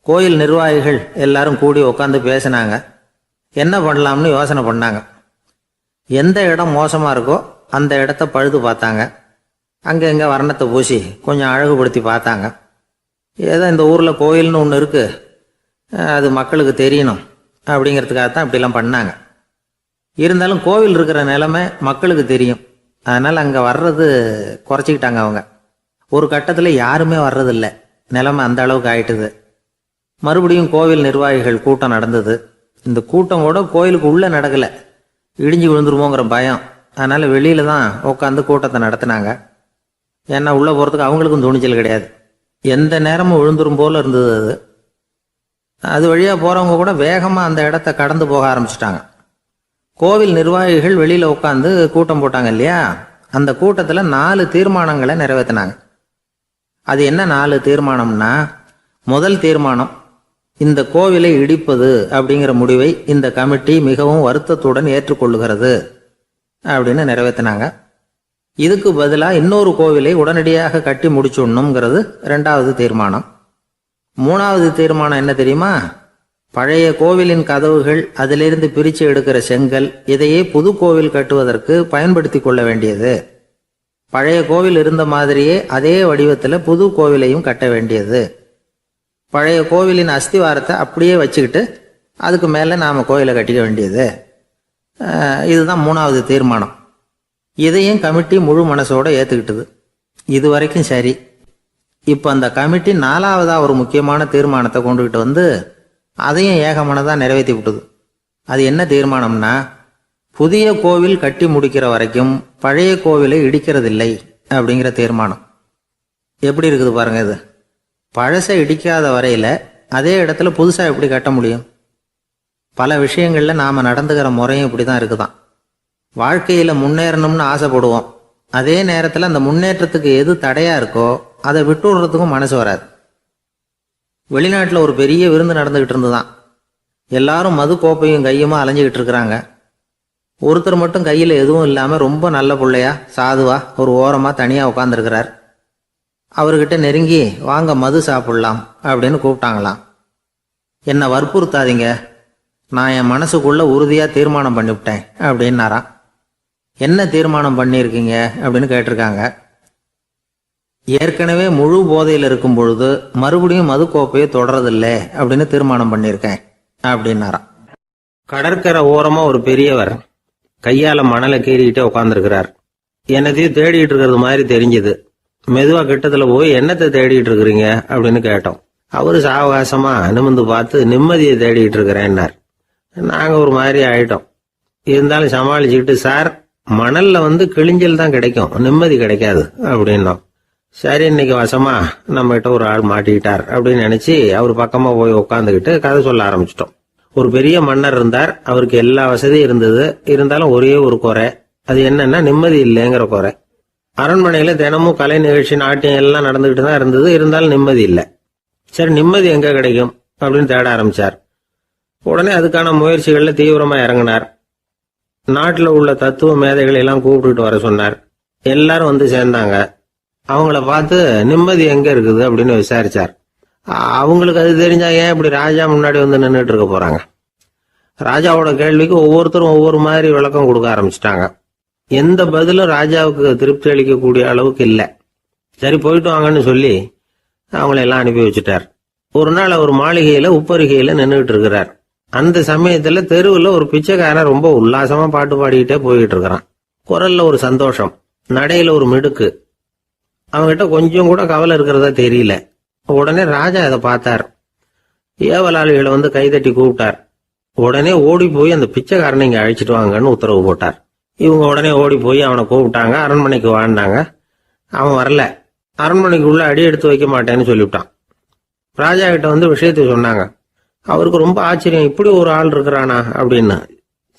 கோயில் நிர்வாகிகள் எல்லாரும் கூடி உட்காந்து பேசினாங்க. என்ன பண்ணலாம்னு யோசனை பண்ணாங்க. எந்த இடம் மோசமாக இருக்கோ அந்த இடத்த பழுது பார்த்தாங்க. அங்கே எங்கே வர்ணத்தை பூசி கொஞ்சம் அழகுபடுத்தி பார்த்தாங்க. ஏதோ இந்த ஊரில் கோயில்னு ஒன்று இருக்குது, அது மக்களுக்கு தெரியணும் அப்படிங்கிறதுக்காக தான் இப்படிலாம் பண்ணாங்க. இருந்தாலும் கோவில் இருக்கிற நிலைமை மக்களுக்கு தெரியும். அதனால் அங்கே வர்றது குறைச்சிக்கிட்டாங்க அவங்க. ஒரு கட்டத்தில் யாருமே வர்றதில்லை. நிலைமை அந்த அளவுக்கு ஆயிட்டுது. மறுபடியும் கோவில் நிர்வாகிகள் கூட்டம் நடந்தது. இந்த கூட்டம் கூட கோயிலுக்கு உள்ளே நடக்கலை. இடிஞ்சு விழுந்துருமோங்கிற பயம். அதனால் வெளியில் தான் உட்காந்து கூட்டத்தை நடத்தினாங்க. ஏன்னா உள்ளே போகிறதுக்கு அவங்களுக்கும் துணிச்சல் கிடையாது. எந்த நேரமும் விழுந்துரும் போல் இருந்தது அது. அது வழியாக போகிறவங்க கூட வேகமாக அந்த இடத்த கடந்து போக ஆரம்பிச்சிட்டாங்க. கோவில் நிர்வாகிகள் வெளியில் உட்காந்து கூட்டம் போட்டாங்க இல்லையா, அந்த கூட்டத்தில் 4 தீர்மானங்களை நிறைவேற்றினாங்க. அது என்ன 4 தீர்மானம்னா, முதல் தீர்மானம், இந்த கோவிலை இடிப்பது அப்படிங்கிற முடிவை இந்த கமிட்டி மிகவும் வருத்தத்துடன் ஏற்றுக்கொள்ளுகிறது அப்படின்னு நிறைவேற்றினாங்க. இதுக்கு பதிலாக இன்னொரு கோவிலை உடனடியாக கட்டி முடிச்சுடணுங்கிறது 2வது தீர்மானம். 3வது தீர்மானம் என்ன தெரியுமா? பழைய கோவிலின் கதவுகள், அதிலிருந்து பிரித்து எடுக்கிற செங்கல், இதையே புது கோவில் கட்டுவதற்கு பயன்படுத்தி கொள்ள வேண்டியது. பழைய கோவில் இருந்த மாதிரியே அதே வடிவத்தில் புது கோவிலையும் கட்ட வேண்டியது. பழைய கோவிலின் அஸ்திவாரத்தை அப்படியே வச்சுக்கிட்டு அதுக்கு மேலே நாம் கோயிலை கட்டிக்க வேண்டியது. இதுதான் 3வது தீர்மானம். இதையும் கமிட்டி முழு மனசோட ஏற்றுக்கிட்டது. இது வரைக்கும் சரி. இப்போ அந்த கமிட்டி 4வதாக ஒரு முக்கியமான தீர்மானத்தை கொண்டுகிட்டு வந்து அதையும் ஏகமனதாக நிறைவேற்றி விட்டது. அது என்ன தீர்மானம்னா, புதிய கோவில் கட்டி முடிக்கிற வரைக்கும் பழைய கோவிலை இடிக்கிறதில்லை அப்படிங்கிற தீர்மானம். எப்படி இருக்குது பாருங்க இது. பழசை இடிக்காத வரையில் அதே இடத்துல புதுசாக எப்படி கட்ட முடியும்? பல விஷயங்களில் நாம் நடந்துக்கிற முறையும் இப்படி தான் இருக்குதான். வாழ்க்கையில் முன்னேறணும்னு ஆசைப்படுவோம். அதே நேரத்தில் அந்த முன்னேற்றத்துக்கு எது தடையாக இருக்கோ அதை விட்டு விடுறதுக்கும் மனசு வராது. வெளிநாட்டில் ஒரு பெரிய விருந்து நடந்துக்கிட்டு இருந்துதான். எல்லாரும் மது கோப்பையும் கையுமா அலைஞ்சிக்கிட்டு இருக்கிறாங்க. ஒருத்தர் மட்டும் கையில் எதுவும் இல்லாமல் ரொம்ப நல்ல பிள்ளையா சாதுவா ஒரு ஓரமாக தனியாக உட்காந்துருக்கிறார். அவர்கிட்ட நெருங்கி வாங்க மது சாப்பிடலாம் அப்படின்னு கூப்பிட்டாங்களாம். என்னை வற்புறுத்தாதீங்க, நான் என் மனசுக்குள்ள உறுதியாக தீர்மானம் பண்ணிவிட்டேன் அப்படின்னாராம். என்ன தீர்மானம் பண்ணியிருக்கீங்க அப்படின்னு கேட்டிருக்காங்க. ஏற்கனவே முழு போதையில் இருக்கும் பொழுது மறுபடியும் மது கோப்பையை தொடரதில்லை அப்படின்னு தீர்மானம் பண்ணியிருக்கேன் அப்படின்னாராம். கடற்கரை ஓரமா ஒரு பெரியவர் கையால மணலை கீறிக்கிட்டே உட்காந்துருக்கிறார். என்னத்தையும் தேடிட்டு இருக்கிறது மாதிரி தெரிஞ்சது. மெதுவா கிட்டத்துல போய் என்னத்தை தேடிட்டு இருக்கிறீங்க அப்படின்னு கேட்டோம். அவரு சாவகாசமா நிமிந்து பார்த்து நிம்மதியை தேடிட்டு இருக்கிறேன்னார். நாங்க ஒரு மாதிரி ஆயிட்டோம். இருந்தாலும் சமாளிச்சுக்கிட்டு, சார் மணல்ல கிழிஞ்சல் தான் கிடைக்கும், நிம்மதி கிடைக்காது அப்படின்னோம். சரி, இன்னைக்கு வசமா நம்ம கிட்ட ஒரு ஆள் மாட்டிக்கிட்டார் அப்படின்னு நினைச்சு அவர் பக்கமா போய் உட்காந்துக்கிட்டு கதை சொல்ல ஆரம்பிச்சிட்டோம். ஒரு பெரிய மன்னர் இருந்தார். அவருக்கு எல்லா வசதியும் இருந்தது. இருந்தாலும் ஒரே ஒரு குறை. அது என்னன்னா நிம்மதி இல்லைங்கிற குறை. அரண்மனையில தினமும் கலை நிகழ்ச்சி, நாட்டியம் எல்லாம் நடந்துகிட்டு தான் இருந்தது. இருந்தாலும் நிம்மதி இல்லை. சரி, நிம்மதி எங்க கிடைக்கும் அப்படின்னு தேட ஆரம்பிச்சார். உடனே அதுக்கான முயற்சிகள்ல தீவிரமா இறங்கினார். நாட்டுல உள்ள தத்துவ மேதைகளை எல்லாம் கூப்பிட்டுட்டு வர சொன்னார். எல்லாரும் சேர்ந்தாங்க. அவங்கள பார்த்து நிம்மதி எங்க இருக்குது அப்படின்னு விசாரிச்சார். அவங்களுக்கு அது தெரிஞ்சா ஏன் இப்படி ராஜா முன்னாடி நின்றுட்டு இருக்க போறாங்க? ராஜாவோட கேள்விக்கு ஒவ்வொருத்தரும் ஒவ்வொரு மாதிரி விளக்கம் கொடுக்க ஆரம்பிச்சிட்டாங்க. எந்த பதிலும் ராஜாவுக்கு திருப்தி அளிக்கக்கூடிய அளவுக்கு இல்லை. சரி, போயிட்டு வாங்கன்னு சொல்லி அவங்கள எல்லாம் அனுப்பி வச்சுட்டார். ஒரு நாள் அவர் மாளிகையில உப்பரிகையில நின்றுட்டு இருக்கிறார். அந்த சமயத்துல தெருவுல ஒரு பிச்சைக்காரன் ரொம்ப உல்லாசமா பாட்டு பாடிக்கிட்டே போயிட்டு இருக்கிறான். குரல்ல ஒரு சந்தோஷம், நடையில ஒரு மிடுக்கு. அவன்கிட்ட கொஞ்சம் கூட கவலை இருக்கிறதா தெரியல. உடனே ராஜா அதை பார்த்தார். ஏவலாளிகளை கைதட்டி கூப்பிட்டார். உடனே ஓடி போய் அந்த பிச்சைக்காரனை இங்க அழைச்சிட்டு வாங்கன்னு உத்தரவு போட்டார். இவங்க உடனே ஓடி போய் அவனை கூப்பிட்டாங்க. அரண்மனைக்கு வாழ்ந்தாங்க. அவன் வரல. அரண்மனைக்குள்ள அடி எடுத்து வைக்க மாட்டேன்னு சொல்லிவிட்டான். ராஜா கிட்ட விஷயத்தை சொன்னாங்க. அவருக்கு ரொம்ப ஆச்சரியம், இப்படி ஒரு ஆள் இருக்கிறானா அப்படின்னு.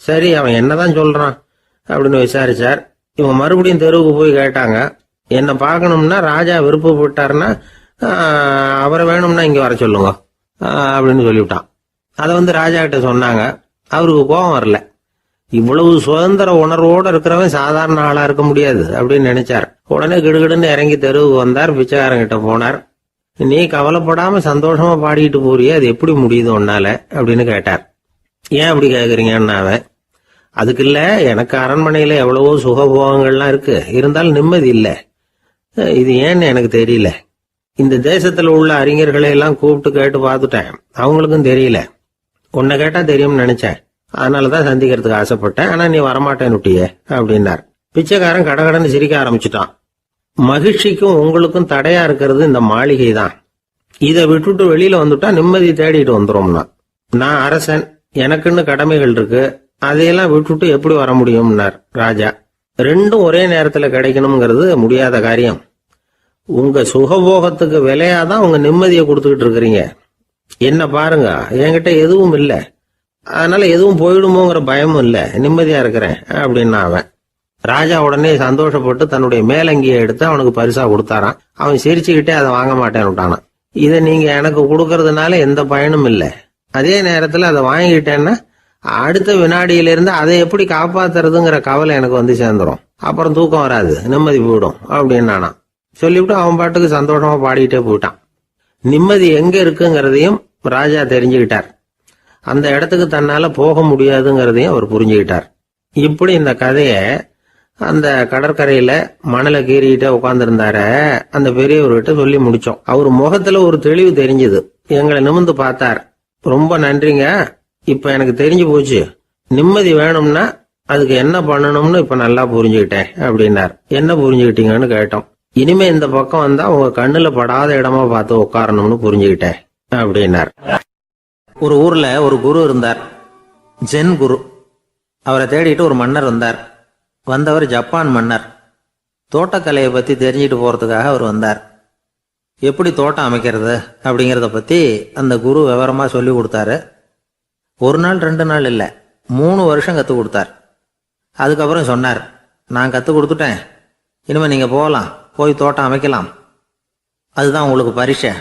சரி, அவன் என்னதான் சொல்றான் அப்படின்னு விசாரிச்சார். இவங்க மறுபடியும் தெருவுக்கு போய் கேட்டாங்க. என்ன பார்க்கணும்னா ராஜா விருப்பப்பட்டாருன்னா அவரை வேணும்னா இங்க வர சொல்லுங்க அப்படின்னு சொல்லிவிட்டான். அதை ராஜா கிட்ட சொன்னாங்க. அவருக்கு கோபம் வரல. இவ்வளவு சுதந்திர உணர்வோடு இருக்கிறவன் சாதாரண ஆளா இருக்க முடியாது அப்படின்னு நினைச்சார். உடனே கிடுகிடுன்னு இறங்கி தெருவுக்கு வந்தார். பிச்சைக்காரங்கிட்ட போனார். நீ கவலைப்படாம சந்தோஷமா பாடிட்டு போறியே, அது எப்படி முடியுது உன்னால அப்படின்னு கேட்டார். ஏன் அப்படி கேக்குறீங்கன்னா, அவன் அதுக்கு இல்ல, எனக்கு அரண்மனையில எவ்வளவோ சுகபோகங்கள்லாம் இருக்கு, இருந்தாலும் நிம்மதி இல்ல. இது ஏன்னு எனக்கு தெரியல. இந்த தேசத்துல உள்ள அறிஞர்களை எல்லாம் கூப்பிட்டு கேட்டு பார்த்துட்டேன், அவங்களுக்கும் தெரியல. உன்னை கேட்டா தெரியும்னு நினைச்சேன், அதனாலதான் சந்திக்கிறதுக்கு ஆசைப்பட்டேன். ஆனா நீ வரமாட்டேன்னுட்டியே அப்படின்னார். பிச்சைக்காரன் கடகடன்னு சிரிக்க ஆரம்பிச்சுட்டான். மகிழ்ச்சிக்கும் உங்களுக்கும் தடையா இருக்கிறது இந்த மாளிகை தான். இதை விட்டுட்டு வெளியில வந்துட்டா நிம்மதி தேடிட்டு வந்துடும்னா. நான் அரசன், எனக்குன்னு கடமைகள் இருக்கு, அதையெல்லாம் விட்டுட்டு எப்படி வர முடியும்னார் ராஜா. ரெண்டும் ஒரே நேரத்துல கிடைக்கணுங்கிறது முடியாத காரியம். உங்க சுகபோகத்துக்கு விலையாதான் உங்க நிம்மதியை கொடுத்துக்கிட்டு இருக்கிறீங்க. என்ன பாருங்க, என்கிட்ட எதுவும் இல்லை, அதனால எதுவும் போயிடுமோங்கிற பயமும் இல்லை, நிம்மதியா இருக்கிறேன் அப்படின்னா அவன். ராஜா உடனே சந்தோஷப்பட்டு தன்னுடைய மேலங்கியை எடுத்து அவனுக்கு பரிசா கொடுத்தாரான். அவன் சிரிச்சுக்கிட்டே அதை வாங்க மாட்டேன்னு விட்டானான். இதை நீங்க எனக்கு கொடுக்கறதுனால எந்த பயனும் இல்லை, அதே நேரத்துல அதை வாங்கிட்டேன்னா அடுத்த வினாடியிலிருந்து அதை எப்படி காப்பாத்துறதுங்கிற கவலை எனக்கு சேர்ந்துரும். அப்புறம் தூக்கம் வராது, நிம்மதி போயிடும் அப்படின்னானா. சொல்லிவிட்டு அவன் பாட்டுக்கு சந்தோஷமா பாடிக்கிட்டே போயிட்டான். நிம்மதி எங்க இருக்குங்கிறதையும் ராஜா தெரிஞ்சுக்கிட்டார். அந்த இடத்துக்கு தன்னால போக முடியாதுங்கிறதையும் அவர் புரிஞ்சுக்கிட்டார். இப்படி இந்த கதைய அந்த கடற்கரையில மணலை கீறிக்கிட்டே உட்கார்ந்துருந்தார அந்த பெரியவர்கிட்ட சொல்லி முடிச்சோம். அவர் முகத்துல ஒரு தெளிவு தெரிஞ்சது. எங்களை நிமிர்ந்து பார்த்தார். ரொம்ப நன்றிங்க, இப்ப எனக்கு தெரிஞ்சு போச்சு. நிம்மதி வேணும்னா அதுக்கு என்ன பண்ணணும்னு இப்ப நல்லா புரிஞ்சுக்கிட்டேன் அப்படின்னார். என்ன புரிஞ்சுக்கிட்டீங்கன்னு கேட்டோம். இனிமே இந்த பக்கம் வந்தா உங்க கண்ணுல படாத இடமா பார்த்து உட்காரணும்னு புரிஞ்சுக்கிட்டேன் அப்படின்னார். ஒரு ஊர்ல ஒரு குரு இருந்தார், ஜென் குரு. அவரை தேடிட்டு ஒரு மன்னர் வந்தார். வந்தவர் ஜப்பான் மன்னர். தோட்டக்கலையை பத்தி தெரிஞ்சுட்டு போறதுக்காக அவர் வந்தார். எப்படி தோட்டம் அமைக்கிறது அப்படிங்கிறத பத்தி அந்த குரு விவரமா சொல்லி கொடுத்தாரு. ஒரு நாள் 2 நாள் இல்லை, 3 வருஷம் கற்றுக் கொடுத்தார். அதுக்கப்புறம் சொன்னார், நான் கற்றுக் கொடுத்துட்டேன், இனிமேல் நீங்கள் போகலாம், போய் தோட்டம் அமைக்கலாம். அதுதான் உங்களுக்கு பரிசை.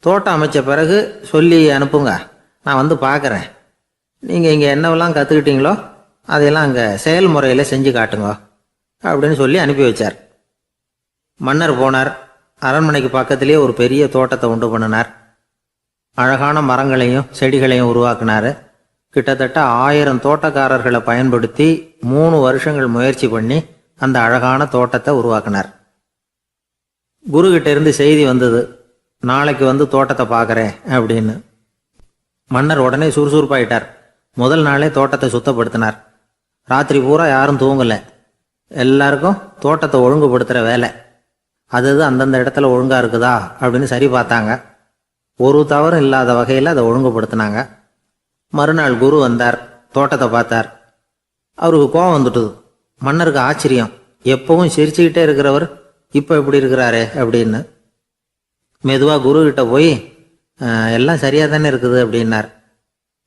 தோட்டம் அமைச்ச பிறகு சொல்லி அனுப்புங்க, நான் பார்க்குறேன். நீங்கள் இங்கே என்னவெல்லாம் கற்றுக்கிட்டீங்களோ அதையெல்லாம் அங்கே செயல்முறையில் செஞ்சு காட்டுங்க அப்படின்னு சொல்லி அனுப்பி வச்சார். மன்னர் போனார். அரண்மனைக்கு பக்கத்திலேயே ஒரு பெரிய தோட்டத்தை உண்டு பண்ணினார். அழகான மரங்களையும் செடிகளையும் உருவாக்குனாரு. கிட்டத்தட்ட 1000 தோட்டக்காரர்களை பயன்படுத்தி 3 வருஷங்கள் முயற்சி பண்ணி அந்த அழகான தோட்டத்தை உருவாக்குனார். குரு கிட்ட இருந்து செய்தி வந்தது, நாளைக்கு வந்து தோட்டத்தை பார்க்குறேன் அப்படின்னு. மன்னர் உடனே சுறுசுறுப்பாயிட்டார். முதல் நாளே தோட்டத்தை சுத்தப்படுத்தினார். ராத்திரி பூரா யாரும் தூங்கலை. எல்லாருக்கும் தோட்டத்தை ஒழுங்குபடுத்துகிற வேலை. அது அந்தந்த இடத்துல ஒழுங்காக இருக்குதா அப்படின்னு சரி பார்த்தாங்க. ஒரு தவறும் இல்லாத வகையில் அதை ஒழுங்குபடுத்தினாங்க. மறுநாள் குரு வந்தார், தோட்டத்தை பார்த்தார். அவருக்கு கோபம் வந்துட்டுது. மன்னருக்கு ஆச்சரியம், எப்பவும் சிரிச்சுக்கிட்டே இருக்கிறவர் இப்போ எப்படி இருக்கிறாரே அப்படின்னு. மெதுவாக குரு கிட்ட போய் எல்லாம் சரியாக தானே இருக்குது அப்படின்னார்.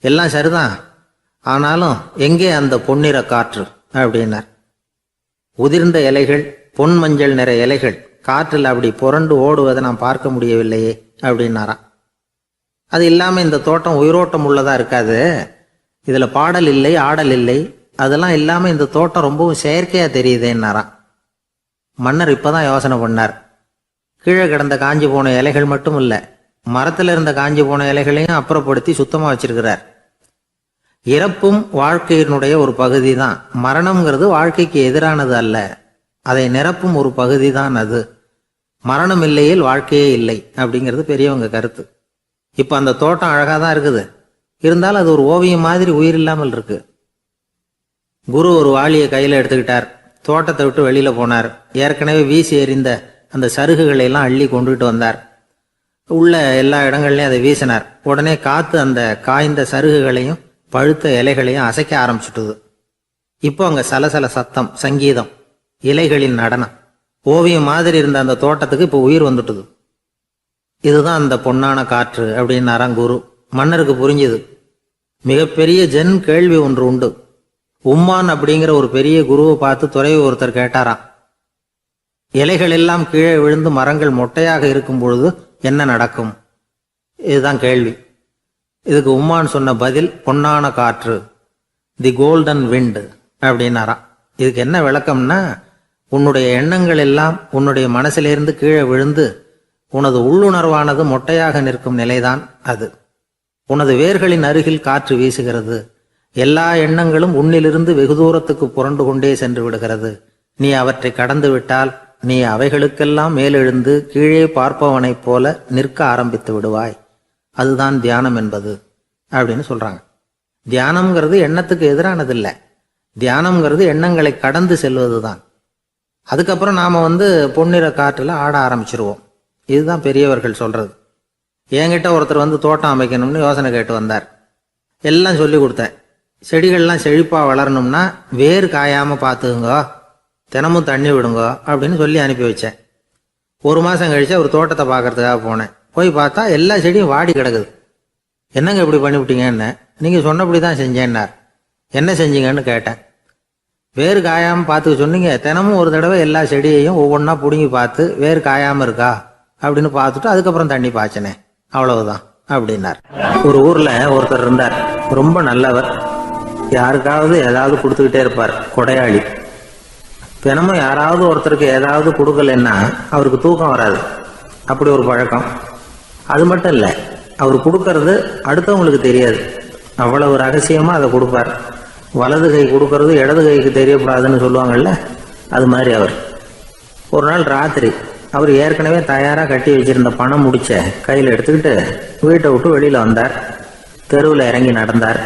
எல்லாம் சரிதான், ஆனாலும் எங்கே அந்த பொன்னிற காற்று அப்படின்னார். உதிர்ந்த இலைகள், பொன் மஞ்சள் நிற இலைகள் காற்றில் அப்படி புரண்டு ஓடுவதை நான் பார்க்க முடியவில்லையே அப்படின்னாராம். அது இல்லாமல் இந்த தோட்டம் உயிரோட்டம் உள்ளதாக இருக்காது. இதில் பாடல் இல்லை, ஆடல் இல்லை, அதெல்லாம் இல்லாமல் இந்த தோட்டம் ரொம்பவும் செயற்கையாக தெரியுதேன்னாராம். மன்னர் இப்போதான் யோசனை பண்ணார். கீழே கிடந்த காஞ்சி போன இலைகள் மட்டும் இல்லை, மரத்தில் இருந்த காஞ்சி போன இலைகளையும் அப்புறப்படுத்தி சுத்தமாக வச்சிருக்கிறார். இறப்பும் வாழ்க்கையினுடைய ஒரு பகுதி தான். மரணம்ங்கிறது வாழ்க்கைக்கு எதிரானது அல்ல, அதை நிரப்பும் ஒரு பகுதி தான் அது. மரணம் இல்லையில் வாழ்க்கையே இல்லை அப்படிங்கிறது பெரியவங்க கருத்து. இப்போ அந்த தோட்டம் அழகாக தான் இருக்குது, இருந்தாலும் அது ஒரு ஓவியம் மாதிரி உயிர் இல்லாமல் இருக்கு. குரு ஒரு வாளியை கையில் எடுத்துக்கிட்டார். தோட்டத்தை விட்டு வெளியில் போனார். ஏற்கனவே வீசி எறிந்த அந்த சருகுகளை எல்லாம் அள்ளி கொண்டுகிட்டு வந்தார். உள்ள எல்லா இடங்கள்லையும் அதை வீசினார். உடனே காற்று அந்த காய்ந்த சருகுகளையும் பழுத்த இலைகளையும் அசைக்க ஆரம்பிச்சுட்டுது. இப்போ அங்கே சலசல சத்தம், சங்கீதம், இலைகளின் நடனம். ஓவியம் மாதிரி இருந்த அந்த தோட்டத்துக்கு இப்போ உயிர் வந்துட்டுது. இதுதான் அந்த பொன்னான காற்று அப்படின்னாராம் குரு. மன்னருக்கு புரிஞ்சுது. மிகப்பெரிய ஜென் கேள்வி ஒன்று உண்டு. உம்மான் அப்படிங்கிற ஒரு பெரிய குருவை பார்த்து துறவி ஒருத்தர் கேட்டாராம், இலைகள் எல்லாம் கீழே விழுந்து மரங்கள் மொட்டையாக இருக்கும் பொழுது என்ன நடக்கும்? இதுதான் கேள்வி. இதுக்கு உம்மான் சொன்ன பதில் பொன்னான காற்று, தி கோல்டன் விண்ட் அப்படின்னாராம். இதுக்கு என்ன விளக்கம்னா, உன்னுடைய எண்ணங்கள் எல்லாம் உன்னுடைய மனசிலிருந்து கீழே விழுந்து உனது உள்ளுணர்வானது மொட்டையாக நிற்கும் நிலைதான் அது. உனது வேர்களின் அருகில் காற்று வீசுகிறது. எல்லா எண்ணங்களும் உன்னிலிருந்து வெகு தூரத்துக்கு புரண்டு கொண்டே சென்று விடுகிறது. நீ அவற்றை கடந்து விட்டால் நீ அவைகளுக்கெல்லாம் மேலெழுந்து கீழே பார்ப்பவனைப் போல நிற்க ஆரம்பித்து விடுவாய். அதுதான் தியானம் என்பது அப்படின்னு சொல்றாங்க. தியானம்ங்கிறது எண்ணத்துக்கு எதிரானதில்லை. தியானம்ங்கிறது எண்ணங்களை கடந்து செல்வது தான். அதுக்கப்புறம் நாம பொன்னிற காற்றுல ஆட ஆரம்பிச்சிருவோம். இதுதான் பெரியவர்கள் சொல்றது. என்கிட்ட ஒருத்தர் தோட்டம் அமைக்கணும்னு யோசனை கேட்டு வந்தார். எல்லாம் சொல்லி கொடுத்தேன். செடிகள்லாம் செழிப்பாக வளரணும்னா வேர் காயாமல் பார்த்துக்குங்க, தினமும் தண்ணி விடுங்க அப்படின்னு சொல்லி அனுப்பி வச்சேன். 1 மாதம் கழிச்சு ஒரு தோட்டத்தை பார்க்கறதுக்காக போனேன். போய் பார்த்தா எல்லா செடியும் வாடி கிடக்குது. என்னங்க இப்படி பண்ணிவிட்டீங்கன்னு. நீங்கள் சொன்னபடி தான் செஞ்சேன்னார். என்ன செஞ்சீங்கன்னு கேட்டேன். வேர் காயாமல் பார்த்துக்க சொன்னீங்க, தினமும் ஒரு தடவை எல்லா செடியையும் ஒவ்வொன்றா பிடுங்கி பார்த்து வேர் காயாமல் இருக்கா அப்படின்னு பார்த்துட்டு அதுக்கப்புறம் தண்ணி பாய்ச்சனே, அவ்வளவுதான் அப்படின்னார். ஒரு ஊரில் ஒருத்தர் இருந்தார், ரொம்ப நல்லவர். யாருக்காவது ஏதாவது கொடுத்துக்கிட்டே இருப்பார், கொடையாளி. தினமும் யாராவது ஒருத்தருக்கு ஏதாவது கொடுக்கலன்னா அவருக்கு தூக்கம் வராது. அப்படி ஒரு பழக்கம். அது மட்டும் இல்லை, அவர் கொடுக்கறது அடுத்தவங்களுக்கு தெரியாது, அவ்வளவு ரகசியமாக அதை கொடுப்பார். வலது கை கொடுக்கறது இடது கைக்கு தெரியக்கூடாதுன்னு சொல்லுவாங்கல்ல, அது மாதிரி அவர். ஒரு நாள் ராத்திரி அவர் ஏற்கனவே தயாராக கட்டி வச்சிருந்த பணம் முடிச்ச கையில் எடுத்துக்கிட்டு வீட்டை விட்டு வெளியில் வந்தார். தெருவில் இறங்கி நடந்தார்.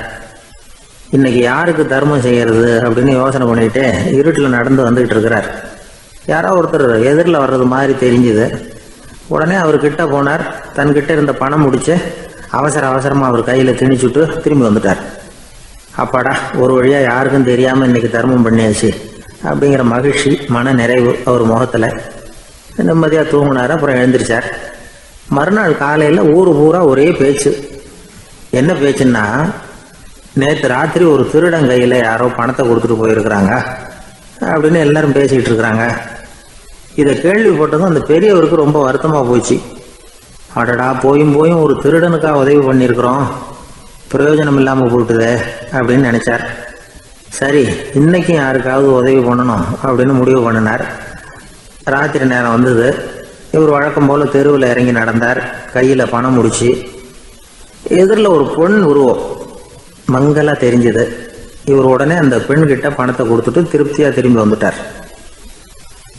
இன்னைக்கு யாருக்கு தர்மம் செய்யறது அப்படின்னு யோசனை பண்ணிட்டு இருட்டில் நடந்து வந்துகிட்டு இருக்கிறார். யாரோ ஒருத்தர் எதிரில் வர்றது மாதிரி தெரிஞ்சுது. உடனே அவர் கிட்ட போனார். தன்கிட்ட இருந்த பணம் முடிச்சு அவசரமாக அவர் கையில் திணிச்சுட்டு திரும்பி வந்துட்டார். அப்பாடா, ஒரு வழியாக யாருக்கும் தெரியாமல் இன்னைக்கு தர்மம் பண்ணியாச்சு அப்படிங்கிற மகிழ்ச்சி, மன நிறைவு அவர் முகத்தில். நிம்மதியாக தூங்கினார். அப்புறம் எழுந்திரிச்சார். மறுநாள் காலையில் ஊர் பூரா ஒரே பேச்சு. என்ன பேச்சுன்னா, நேற்று ராத்திரி ஒரு திருடன் கையில் யாரோ பணத்தை கொடுத்துட்டு போயிருக்கிறாங்க அப்படின்னு எல்லாரும் பேசிக்கிட்டு இருக்கிறாங்க. இதை கேள்விப்பட்டதும் அந்த பெரியவருக்கு ரொம்ப வருத்தமாக போச்சு. அடடா, போயும் ஒரு திருடனுக்காக உதவி பண்ணியிருக்கிறோம், பிரயோஜனம் இல்லாமல் போட்டுதே அப்படின்னு நினைச்சார். சரி, இன்னைக்கும் யாருக்காவது உதவி பண்ணணும் அப்படின்னு முடிவு பண்ணினார். ராத்திரி நேரம் வந்தது. இவர் வழக்கம் போல் தெருவில் இறங்கி நடந்தார். கையில் பணம் முடிச்சு எதிரில் ஒரு பொன் உருவம் மங்கலா தெரிஞ்சது. இவர் உடனே அந்த பெண்கிட்ட பணத்தை கொடுத்துட்டு திருப்தியா திரும்பி வந்துட்டார்.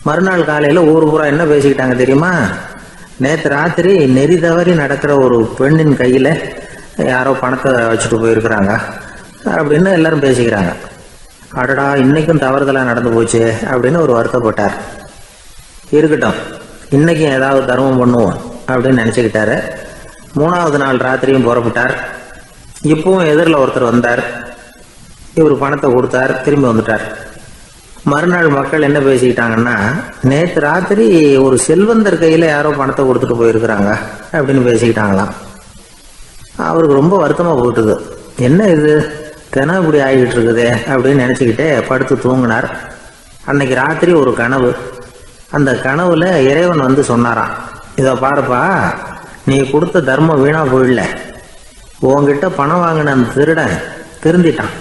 மறுநாள் காலையில ஊர் பூரா என்ன பேசிக்கிட்டாங்க தெரியுமா? நேற்று ராத்திரி நெறி தவறி நடக்கிற ஒரு பெண்ணின் கையில யாரோ பணத்தை வச்சுட்டு போயிருக்கிறாங்க அப்படின்னு எல்லாரும் பேசிக்கிறாங்க. அடடா, இன்னைக்கும் தவறுதலா நடந்து போச்சு அப்படின்னு ஒரு வருத்தப்பட்டார். இருக்கட்டும், இன்னைக்கும் ஏதாவது தர்மம் பண்ணுவோம் அப்படின்னு நினைச்சுக்கிட்டாரு. 3வது நாள் ராத்திரியும் புறப்பட்டார். இப்பவும் எதிரில் ஒருத்தர் வந்தார். இவர் பணத்தை கொடுத்தார், திரும்பி வந்துட்டார். மறுநாள் மக்கள் என்ன பேசிக்கிட்டாங்கன்னா, நேற்று ராத்திரி ஒரு செல்வந்தர் கையில யாரோ பணத்தை கொடுத்துட்டு போயிருக்கிறாங்க அப்படின்னு பேசிக்கிட்டாங்களாம். அவருக்கு ரொம்ப வருத்தமா போயிட்டுது. என்ன இது தினம் இப்படி ஆகிட்டு இருக்குதே அப்படின்னு நினைச்சுக்கிட்டே படுத்து தூங்கினார். அன்னைக்கு ராத்திரி ஒரு கனவு. அந்த கனவுல இறைவன் வந்து சொன்னாராம், இதை பாருப்பா, நீ கொடுத்த தர்மம் வீணா போயிடல. உன்கிட்ட பணம் வாங்கின அந்த திருடன் திருந்திட்டான்,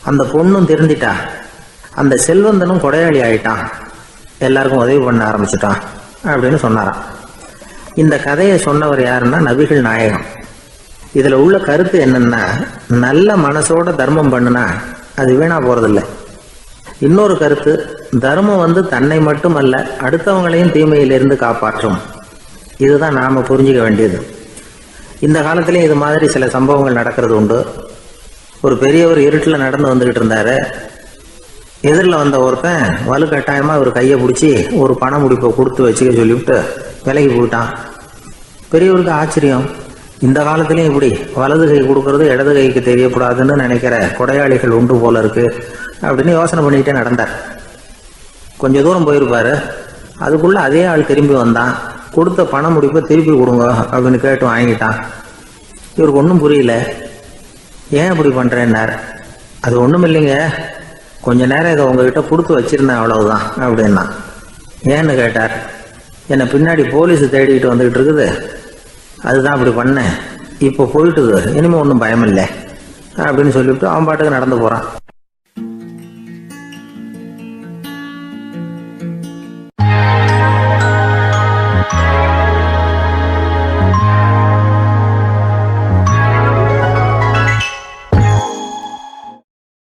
அந்த பொண்ணும் திருந்திட்டா, அந்த செல்வந்தனும் கொடையாளி ஆயிட்டான், எல்லாருக்கும் உதவி பண்ண ஆரம்பிச்சுட்டான் அப்படின்னு சொன்னாராம். இந்த கதையை சொன்னவர் யாருன்னா நபிகள் நாயகம். இதுல உள்ள கருத்து என்னன்னா, நல்ல மனசோட தர்மம் பண்ணுனா அது வீணா போறதில்லை. இன்னொரு கருத்து, தர்மம் வந்து தன்னை மட்டுமல்ல அடுத்தவங்களையும் தீமையிலிருந்து காப்பாற்றும். இதுதான் நாம புரிஞ்சுக்க வேண்டியது. இந்த காலத்திலேயும் இது மாதிரி சில சம்பவங்கள் நடக்கிறது உண்டு. ஒரு பெரியவர் இருட்டில் நடந்து வந்துகிட்டு இருந்தாரு. எதிரில் வந்த ஒருத்தன் வலுக்கட்டாயமா ஒரு கையை பிடிச்சி ஒரு பண முடிப்பை கொடுத்து வச்சுக்க சொல்லிவிட்டு விலகி போயிட்டான். பெரியவருக்கு ஆச்சரியம், இந்த காலத்திலையும் இப்படி வலது கை கொடுக்கறது இடது கைக்கு தெரியக்கூடாதுன்னு நினைக்கிற கொடையாளிகள் உண்டு போல இருக்கு அப்படின்னு யோசனை பண்ணிக்கிட்டே நடந்தார். கொஞ்சம் தூரம் போயிருப்பாரு. அதுக்குள்ள அதே ஆள் திரும்பி வந்தான். கொடுத்த பண முடிப்பை திருப்பி கொடுங்க அப்படின்னு கேட்டு வாங்கிட்டான். இவருக்கு ஒன்றும் புரியல. ஏன் இப்படி பண்றேன்னார். அது ஒன்றும் இல்லைங்க, கொஞ்ச நேரம் இதை உங்ககிட்ட கொடுத்து வச்சிருந்தேன், அவ்வளவுதான் அப்படின்னா. ஏன்னு கேட்டார். என்னை பின்னாடி போலீஸ் தேடிக்கிட்டு வந்துகிட்டு இருக்குது, அதுதான் அப்படி பண்ணேன், இப்போ போயிட்டுது, இனிமே ஒன்றும் பயம் இல்லை அப்படின்னு சொல்லிவிட்டு அவன் பாட்டுக்கு நடந்து போறான்.